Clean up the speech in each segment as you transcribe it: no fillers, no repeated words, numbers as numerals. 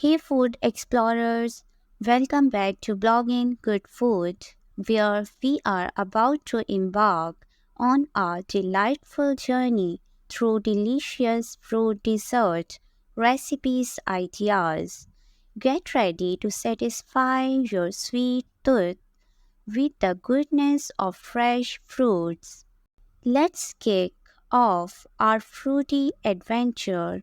Hey food explorers, welcome back to Blogging Good Food, where we are about to embark on a delightful journey through delicious fruit dessert recipes ideas. Get ready to satisfy your sweet tooth with the goodness of fresh fruits. Let's kick off our fruity adventure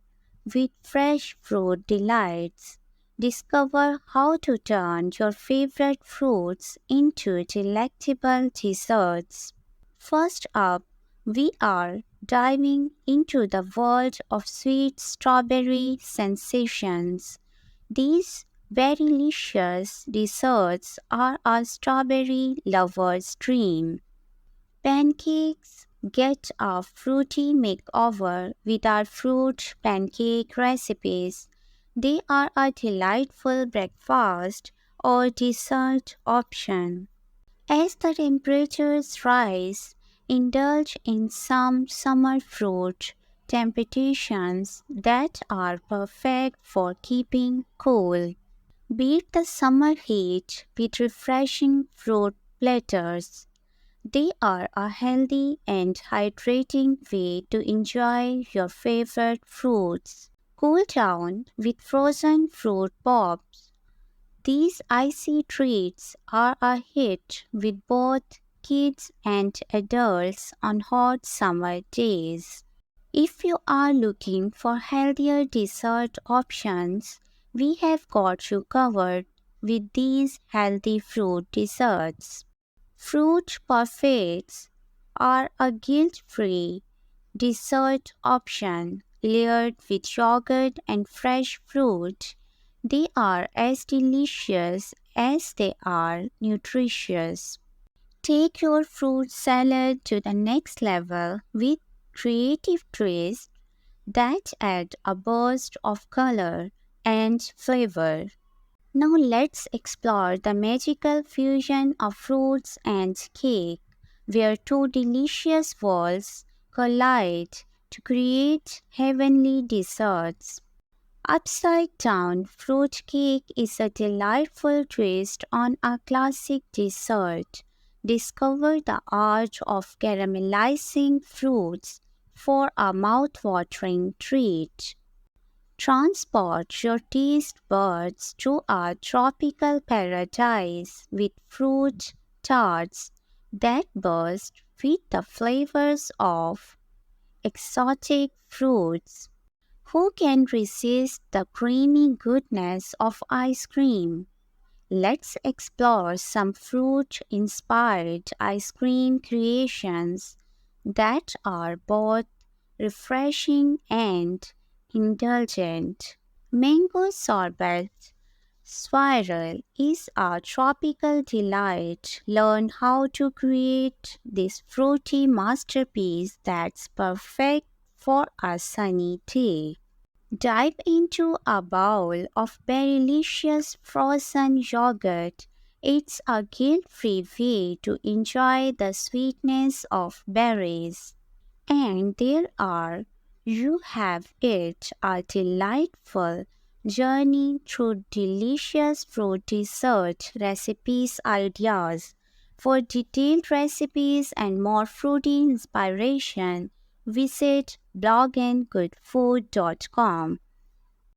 with fresh fruit delights. Discover how to turn your favorite fruits into delectable desserts. First up, we are diving into the world of sweet strawberry sensations. These very delicious desserts are a strawberry lover's dream. Pancakes get a fruity makeover with our fruit pancake recipes. They are a delightful breakfast or dessert option. As the temperatures rise, indulge in some summer fruit temptations that are perfect for keeping cool. Beat the summer heat with refreshing fruit platters. They are a healthy and hydrating way to enjoy your favorite fruits. Cool down with frozen fruit pops. These icy treats are a hit with both kids and adults on hot summer days. If you are looking for healthier dessert options, we have got you covered with these healthy fruit desserts. Fruit parfaits are a guilt-free dessert option layered with yogurt and fresh fruit. They are as delicious as they are nutritious. Take your fruit salad to the next level with creative twists that add a burst of color and flavor. Now let's explore the magical fusion of fruits and cake, where two delicious worlds collide to create heavenly desserts. Upside down fruit cake is a delightful twist on a classic dessert. Discover the art of caramelizing fruits for a mouth-watering treat. Transport your taste buds to a tropical paradise with fruit tarts that burst with the flavors of exotic fruits. Who can resist the creamy goodness of ice cream? Let's explore some fruit-inspired ice cream creations that are both refreshing and indulgent. Mango sorbet swirl is a tropical delight. Learn how to create this fruity masterpiece that's perfect for a sunny day. Dive into a bowl of delicious frozen yogurt. It's a guilt-free way to enjoy the sweetness of berries. And there are, you have it, a delightful journey through delicious fruit dessert recipes ideas. For detailed recipes and more fruity inspiration, visit blogandgoodfood.com.